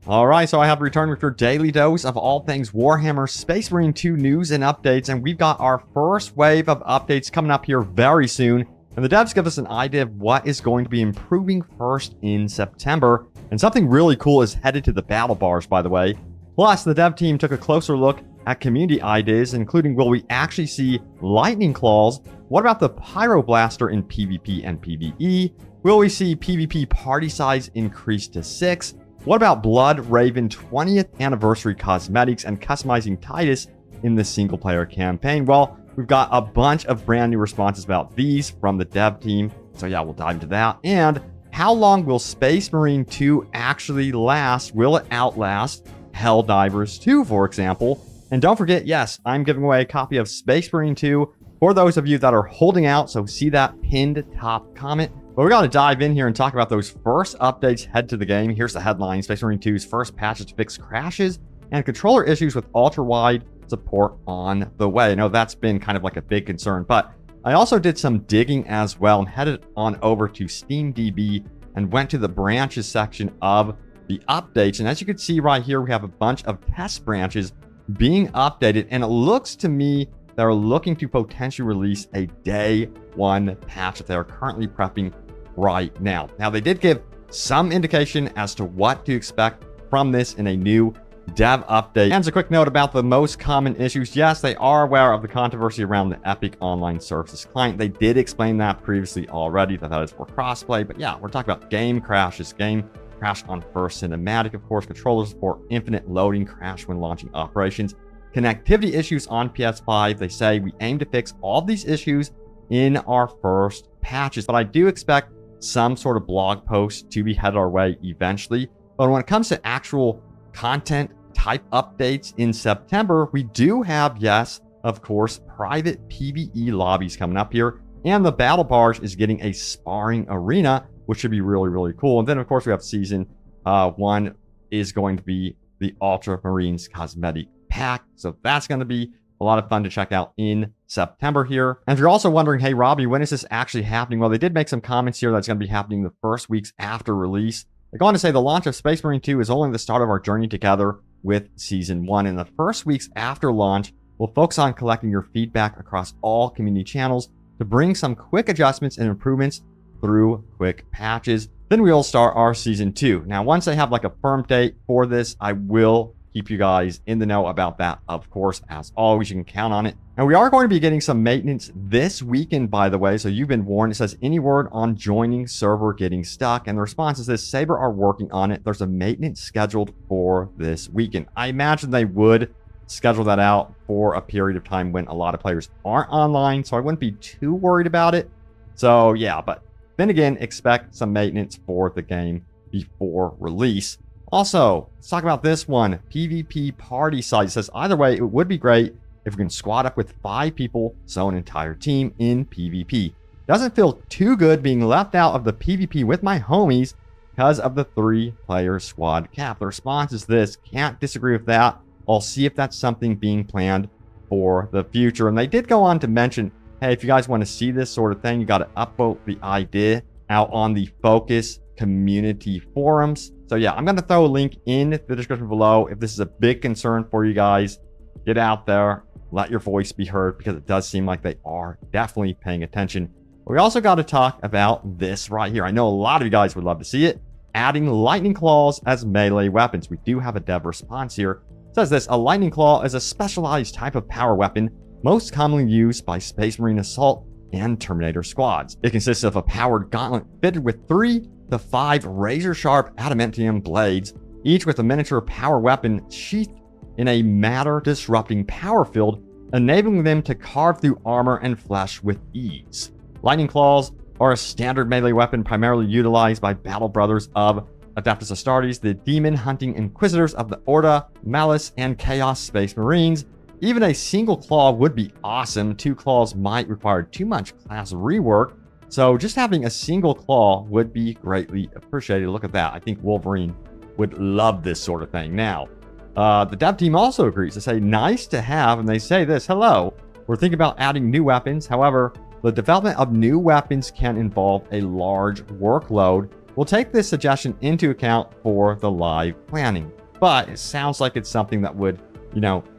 Alright, so I have returned with your daily dose of all things Warhammer Space Marine 2 news and updates, and we've got our first wave of updates coming up here very soon. And the devs give us an idea of what is going to be improving first in September. And something really cool is headed to the battle bars, by the way. Plus, the dev team took a closer look at community ideas, including will we actually see lightning claws? What about the Pyro Blaster in PvP and PvE? Will we see PvP party size increase to 6? What about Blood Raven 20th anniversary cosmetics and customizing Titus in the single player campaign? Well, we've got a bunch of brand new responses about these from the dev team. So yeah, we'll dive into that. And how long will Space Marine 2 actually last? Will it outlast Helldivers 2, for example? And don't forget, yes, I'm giving away a copy of Space Marine 2 for those of you that are holding out. So see that pinned top comment. But we got to dive in here and talk about those first updates head to the game. Here's the headline. Space Marine 2's first patches to fix crashes and controller issues with ultra-wide support on the way. I know that's been kind of like a big concern, but I also did some digging as well and headed on over to SteamDB and went to the branches section of the updates. And as you can see right here, we have a bunch of test branches being updated. And it looks to me they're looking to potentially release a day one patch that they're currently prepping right now. Now, they did give some indication as to what to expect from this in a new dev update. And as a quick note about the most common issues, yes, they are aware of the controversy around the Epic Online Services client. They did explain that previously already, that is for crossplay. But yeah, we're talking about game crashes, game crash on first cinematic, of course, controller support, infinite loading, crash when launching operations, connectivity issues on PS5. They say we aim to fix all of these issues in our first patches, but I do expect some sort of blog post to be headed our way eventually. But when it comes to actual content type updates in September, we do have, yes, of course, private PvE lobbies coming up here, and the battle bars is getting a sparring arena, which should be really, really cool. And then, of course, we have season 1 is going to be the Ultramarines cosmetic pack, so that's going to be a lot of fun to check out in September here. And if you're also wondering, hey, Robbie, when is this actually happening? Well, they did make some comments here that's going to be happening the first weeks after release. They're going to say the launch of Space Marine 2 is only the start of our journey together with Season 1. In the first weeks after launch, we'll focus on collecting your feedback across all community channels to bring some quick adjustments and improvements through quick patches. Then we'll start our Season 2. Now, once they have like a firm date for this, I will keep you guys in the know about that, of course. As always, you can count on it. And we are going to be getting some maintenance this weekend, by the way, so you've been warned. It says, any word on joining server getting stuck? And the response is this: Saber are working on it. There's a maintenance scheduled for this weekend. I imagine they would schedule that out for a period of time when a lot of players aren't online, so I wouldn't be too worried about it. So yeah, but then again, expect some maintenance for the game before release. Also, let's talk about this one. PvP party size. It says, either way, it would be great if we can squad up with 5 people, so an entire team in PvP. Doesn't feel too good being left out of the PvP with my homies because of the 3-player squad cap. The response is this: can't disagree with that. I'll see if that's something being planned for the future. And they did go on to mention, hey, if you guys want to see this sort of thing, you got to upvote the idea out on the Focus community forums. So yeah, I'm going to throw a link in the description below. If this is a big concern for you guys, get out there, let your voice be heard, because it does seem like they are definitely paying attention. But we also got to talk about this right here. I know a lot of you guys would love to see it. Adding lightning claws as melee weapons. We do have a dev response here. It says this: a lightning claw is a specialized type of power weapon most commonly used by Space Marine Assault and Terminator squads. It consists of a powered gauntlet fitted with 3 to 5 razor-sharp adamantium blades, each with a miniature power weapon sheathed in a matter-disrupting power field, enabling them to carve through armor and flesh with ease. Lightning claws are a standard melee weapon primarily utilized by Battle Brothers of Adeptus Astartes, the demon-hunting inquisitors of the Orda, Malice, and Chaos Space Marines. Even a single claw would be awesome. 2 claws might require too much class rework, so just having a single claw would be greatly appreciated. Look at that. I think Wolverine would love this sort of thing. Now, the dev team also agrees. They say, nice to have, and they say this: hello, we're thinking about adding new weapons. However, the development of new weapons can involve a large workload. We'll take this suggestion into account for the live planning. But it sounds like it's something that would,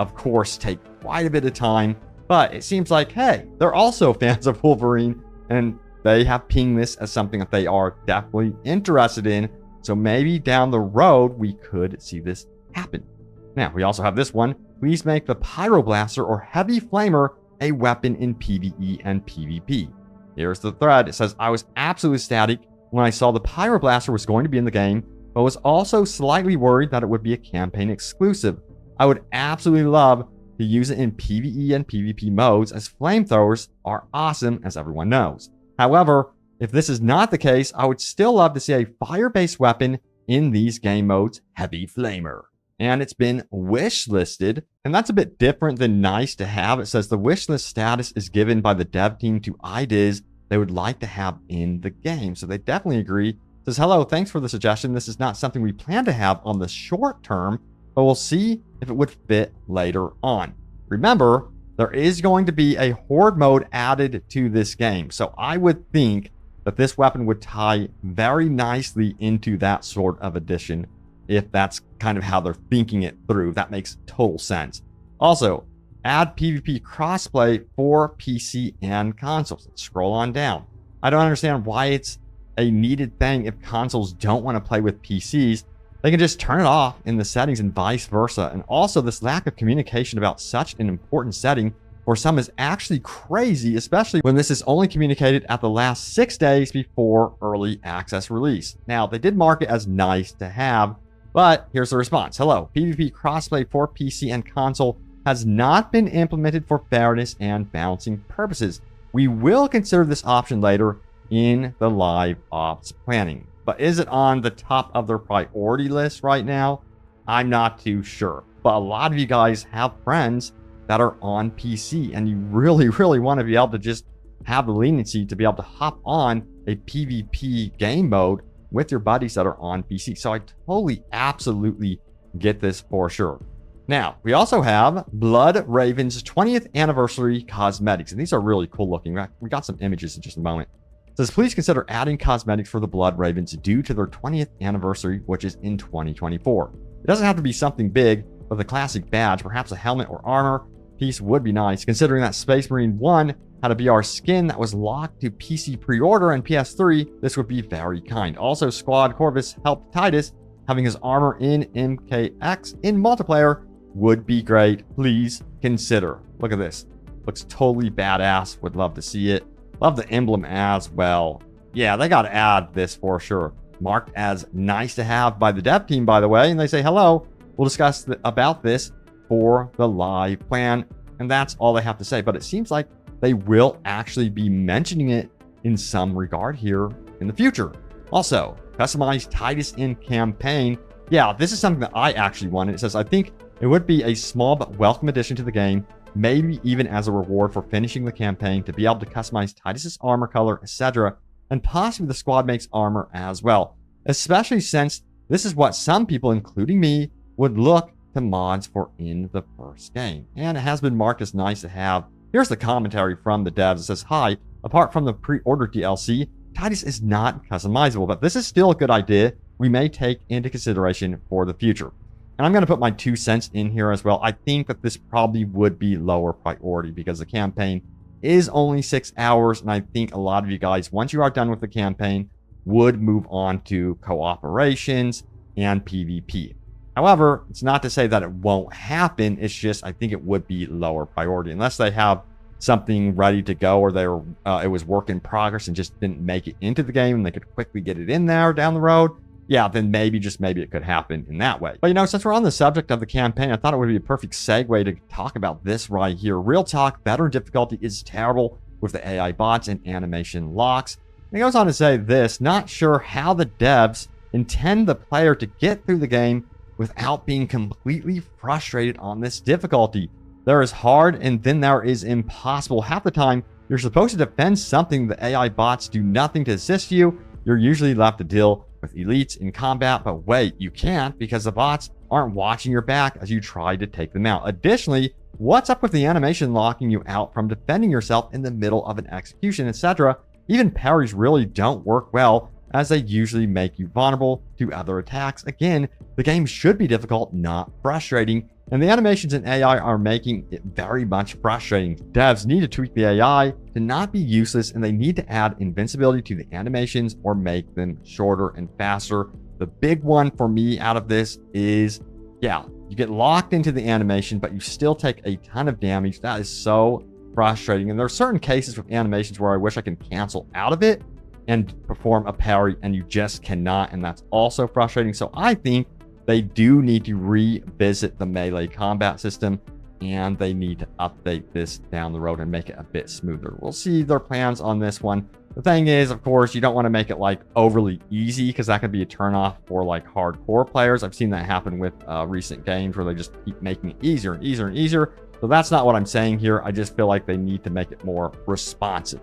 of course, take quite a bit of time. But it seems like, hey, they're also fans of Wolverine, and they have pinged this as something that they are definitely interested in. So maybe down the road, we could see this happen. Now, we also have this one. Please make the Pyro Blaster or Heavy Flamer a weapon in PvE and PvP. Here's the thread. It says, I was absolutely ecstatic when I saw the Pyro Blaster was going to be in the game, but was also slightly worried that it would be a campaign exclusive. I would absolutely love to use it in PvE and PvP modes, as flamethrowers are awesome, as everyone knows. However, if this is not the case, I would still love to see a fire-based weapon in these game modes, Heavy Flamer. And it's been wish-listed, and that's a bit different than nice to have. It says the wish list status is given by the dev team to ideas they would like to have in the game. So they definitely agree. It says, hello, thanks for the suggestion. This is not something we plan to have on the short term, but we'll see if it would fit later on. Remember, there is going to be a horde mode added to this game. So I would think that this weapon would tie very nicely into that sort of addition, if that's kind of how they're thinking it through. That makes total sense. Also, add PvP crossplay for PC and consoles. Let's scroll on down. I don't understand why it's a needed thing if consoles don't want to play with PCs. They can just turn it off in the settings and vice versa. And also, this lack of communication about such an important setting for some is actually crazy, especially when this is only communicated at the last 6 days before early access release. Now, they did mark it as nice to have, but here's the response. Hello, PvP crossplay for PC and console has not been implemented for fairness and balancing purposes. We will consider this option later in the live ops planning. But is it on the top of their priority list right now? I'm not too sure. But a lot of you guys have friends that are on PC, and you really, really want to be able to just have the leniency to be able to hop on a PvP game mode with your buddies that are on PC. So I totally, absolutely get this for sure. Now, we also have Blood Raven's 20th anniversary cosmetics, and these are really cool looking. We got some images in just a moment. It says, please consider adding cosmetics for the Blood Ravens due to their 20th anniversary, which is in 2024. It doesn't have to be something big, but the classic badge, perhaps a helmet or armor piece would be nice, considering that Space Marine 1 had a BR skin that was locked to PC pre-order and PS3. This would be very kind. Also, Squad Corvus helped Titus. Having his armor in MKX in multiplayer would be great. Please consider. Look at this. Looks totally badass. Would love to see it. Love the emblem as well. Yeah, they got to add this for sure. Marked as nice to have by the dev team, by the way. And they say, hello, we'll discuss about this for the live plan. And that's all they have to say. But it seems like they will actually be mentioning it in some regard here in the future. Also, customize Titus in campaign. Yeah, this is something that I actually wanted. It says, I think it would be a small but welcome addition to the game, maybe even as a reward for finishing the campaign, to be able to customize Titus's armor color, etc., and possibly the squad mate's armor as well, especially since this is what some people, including me, would look to mods for in the first game. And it has been marked as nice to have. Here's the commentary from the devs. It says, hi, apart from the pre-order DLC, Titus is not customizable, but this is still a good idea we may take into consideration for the future. And I'm going to put my 2 cents in here as well. I think that this probably would be lower priority because the campaign is only 6 hours. And I think a lot of you guys, once you are done with the campaign, would move on to cooperations and PvP. However, it's not to say that it won't happen. It's just, I think it would be lower priority unless they have something ready to go, or it was work in progress and just didn't make it into the game and they could quickly get it in there down the road. Yeah, then maybe, just maybe, it could happen in that way. But since we're on the subject of the campaign, I thought it would be a perfect segue to talk about this right here. Real talk, veteran difficulty is terrible with the AI bots and animation locks. And it goes on to say this, not sure how the devs intend the player to get through the game without being completely frustrated on this difficulty. There is hard and then there is impossible. Half the time, you're supposed to defend something, the AI bots do nothing to assist you. You're usually left to deal with elites in combat, but wait, you can't because the bots aren't watching your back as you try to take them out. Additionally, what's up with the animation locking you out from defending yourself in the middle of an execution, etc.? Even parries really don't work well as they usually make you vulnerable to other attacks. Again, the game should be difficult, not frustrating, and the animations in AI are making it very much frustrating. Devs need to tweak the AI to not be useless, and they need to add invincibility to the animations or make them shorter and faster. The big one for me out of this is, yeah, you get locked into the animation, but you still take a ton of damage. That is so frustrating. And there are certain cases with animations where I wish I can cancel out of it and perform a parry, and you just cannot, and that's also frustrating. So I think they do need to revisit the melee combat system, and they need to update this down the road and make it a bit smoother. We'll see their plans on this one. The thing is, of course, you don't want to make it like overly easy, because that could be a turnoff for like hardcore players. I've seen that happen with recent games where they just keep making it easier and easier and easier. So that's not what I'm saying here. I just feel like they need to make it more responsive.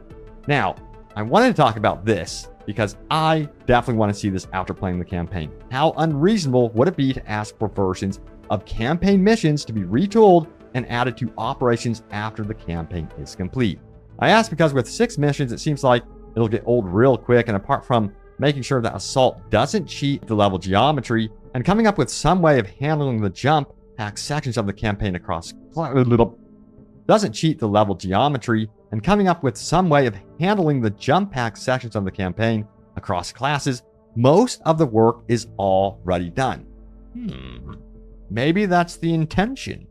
Now, I wanted to talk about this because I definitely want to see this after playing the campaign. How unreasonable would it be to ask for versions of campaign missions to be retooled and added to operations after the campaign is complete? I ask because with 6 missions, it seems like it'll get old real quick, and apart from making sure that Assault doesn't cheat the level geometry and coming up with some way of handling the jump pack sections of the campaign across doesn't cheat the level geometry and coming up with some way of handling the jump pack sections of the campaign across classes, most of the work is already done. Maybe that's the intention.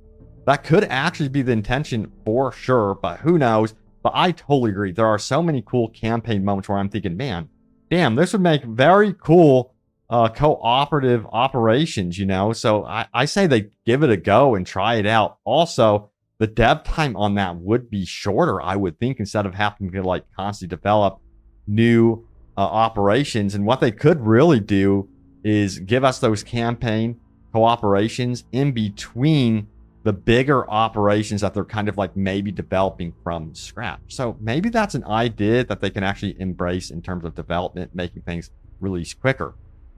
That could actually be the intention for sure, but who knows? But I totally agree. There are so many cool campaign moments where I'm thinking, man, damn, this would make very cool cooperative operations, you know? So I say they give it a go and try it out. Also, the dev time on that would be shorter, I would think, instead of having to like constantly develop new operations. And what they could really do is give us those campaign cooperations in between the bigger operations that they're kind of like maybe developing from scratch. So maybe that's an idea that they can actually embrace in terms of development, making things release quicker.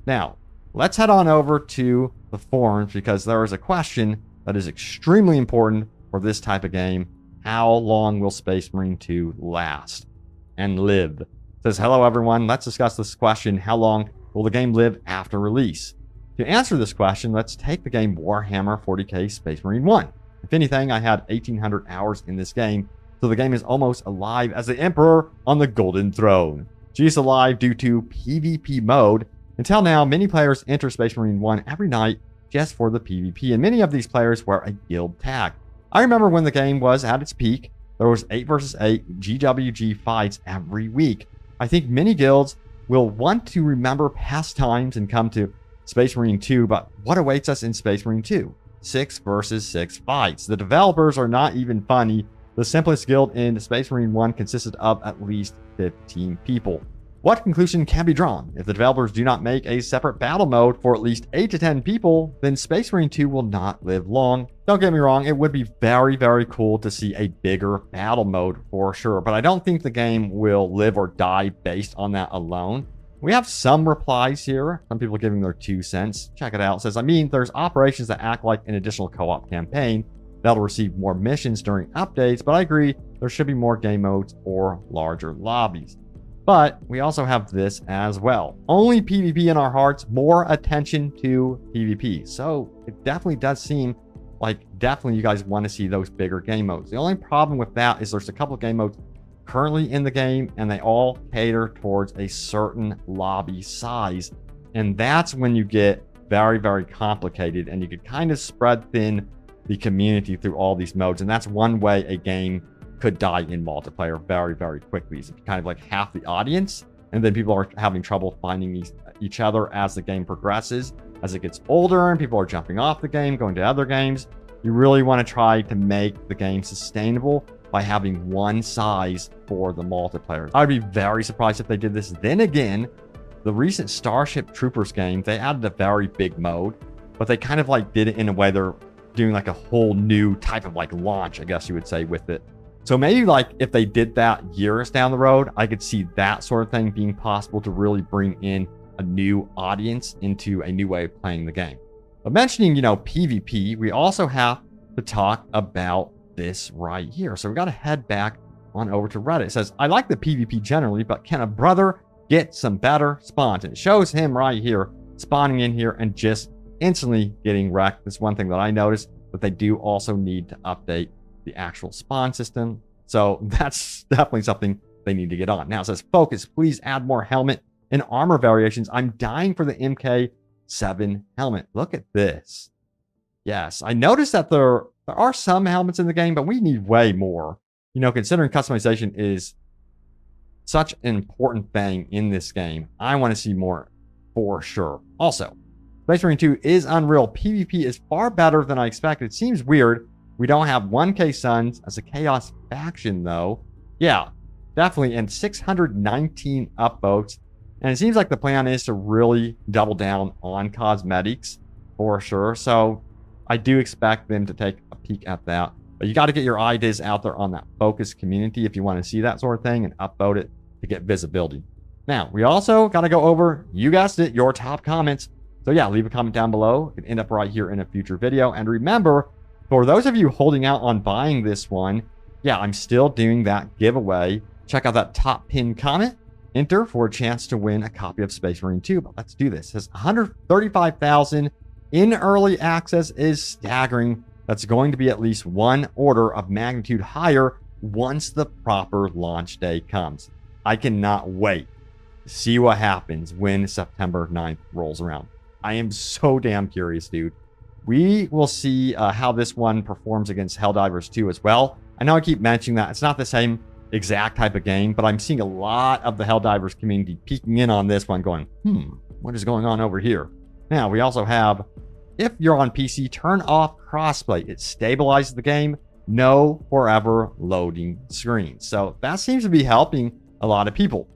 Now, let's head on over to the forums, because there is a question that is extremely important for this type of game. How long will Space Marine 2 last and live? It says, hello everyone, let's discuss this question. How long will the game live after release? To answer this question, let's take the game Warhammer 40k Space Marine 1. If anything, I had 1,800 hours in this game, so the game is almost alive as the Emperor on the Golden Throne. She is alive due to PvP mode. Until now, many players enter Space Marine 1 every night just for the PvP, and many of these players wear a guild tag. I remember when the game was at its peak, there was 8 versus 8 GWG fights every week. I think many guilds will want to remember past times and come to Space Marine 2, but what awaits us in Space Marine 2? 6 versus 6 fights. The developers are not even funny. The simplest guild in Space Marine 1 consisted of at least 15 people. What conclusion can be drawn? If the developers do not make a separate battle mode for at least 8 to 10 people, then Space Marine 2 will not live long. Don't get me wrong, it would be very, very cool to see a bigger battle mode for sure, but I don't think the game will live or die based on that alone. We have some replies here. Some people giving their 2 cents. Check it out. It says, I mean, there's operations that act like an additional co-op campaign that'll receive more missions during updates, but I agree there should be more game modes or larger lobbies. But we also have this as well. Only PvP in our hearts, more attention to PvP. So it definitely does seem like definitely you guys want to see those bigger game modes. The only problem with that is there's a couple of game modes currently in the game, and they all cater towards a certain lobby size. And that's when you get very, very complicated, and you could kind of spread thin the community through all these modes. And that's one way a game could die in multiplayer very, very quickly. So kind of like half the audience, and then people are having trouble finding each other as the game progresses. As it gets older and people are jumping off the game, going to other games, you really want to try to make the game sustainable by having one size for the multiplayer. I'd be very surprised if they did this. Then again, the recent Starship Troopers game, they added a very big mode, but they kind of like did it in a way they're doing like a whole new type of like launch, I guess you would say, with it. So maybe like if they did that years down the road, I could see that sort of thing being possible to really bring in a new audience into a new way of playing the game. But mentioning, PvP, we also have to talk about this right here. So we got to head back on over to Reddit. It says, I like the PvP generally, but can a brother get some better spawns. And it shows him right here spawning in here and just instantly getting wrecked. That's one thing that I noticed, but they do also need to update the actual spawn system. So that's definitely something they need to get on. Now it says, focus, please add more helmet and armor variations. I'm dying for the MK7 helmet. Look at this. Yes, I noticed that there are some helmets in the game, but we need way more. You know, considering customization is such an important thing in this game, I want to see more for sure. Also, Space Marine 2 is Unreal. PvP is far better than I expected. It seems weird we don't have 1K Suns as a Chaos faction, though. Yeah, definitely. And 619 upvotes. And it seems like the plan is to really double down on cosmetics for sure. So I do expect them to take a peek at that. But you got to get your ideas out there on that focus community if you want to see that sort of thing and upvote it to get visibility. Now, we also got to go over, you guessed it, your top comments. So yeah, leave a comment down below. It could end up right here in a future video. And remember, for those of you holding out on buying this one, yeah, I'm still doing that giveaway. Check out that top pinned comment. Enter for a chance to win a copy of Space Marine 2. But let's do this. It says 135,000 in early access is staggering. That's going to be at least one order of magnitude higher once the proper launch day comes. I cannot wait to see what happens when September 9th rolls around. I am so damn curious, dude. We will see how this one performs against Helldivers 2 as well. I know I keep mentioning that. It's not the same exact type of game, but I'm seeing a lot of the Helldivers community peeking in on this one going, what is going on over here? Now, we also have, if you're on PC, turn off Crossplay. It stabilizes the game. No forever loading screens. So that seems to be helping a lot of people.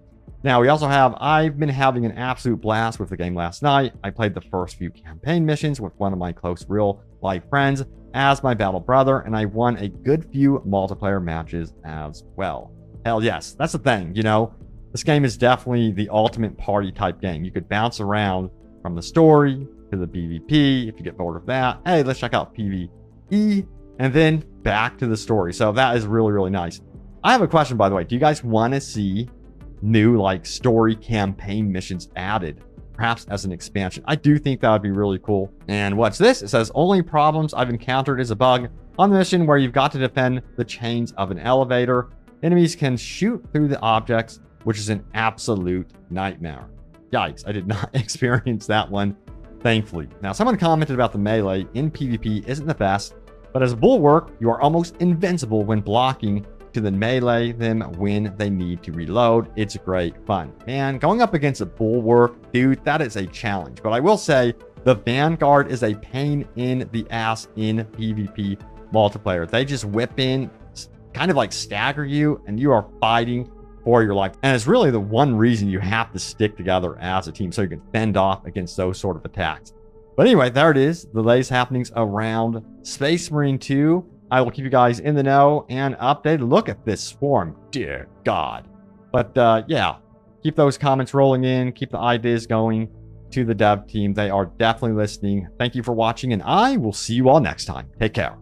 Now, we also have, I've been having an absolute blast with the game last night. I played the first few campaign missions with one of my close real-life friends as my battle brother, and I won a good few multiplayer matches as well. Hell yes, that's the thing, you know? This game is definitely the ultimate party-type game. You could bounce around from the story to the PvP. If you get bored of that, hey, let's check out PvE, and then back to the story. So that is really, really nice. I have a question, by the way. Do you guys want to see new like story campaign missions added, perhaps as an expansion? I do think that would be really cool. And what's this? It says, only problems I've encountered is a bug on the mission where you've got to defend the chains of an elevator. Enemies can shoot through the objects, which is an absolute nightmare. Yikes, I did not experience that one, thankfully. Now, someone commented about the melee in PvP isn't the best, but as a bulwark, you are almost invincible when blocking to then melee them when they need to reload. It's great fun. And going up against a bulwark, dude, that is a challenge. But I will say, the Vanguard is a pain in the ass in PvP multiplayer. They just whip in, kind of like stagger you, and you are fighting for your life. And it's really the one reason you have to stick together as a team, so you can fend off against those sort of attacks. But anyway, there it is. The latest happenings around Space Marine 2. I will keep you guys in the know and updated. Look at this swarm. Dear God. But yeah, keep those comments rolling in. Keep the ideas going to the dev team. They are definitely listening. Thank you for watching, and I will see you all next time. Take care.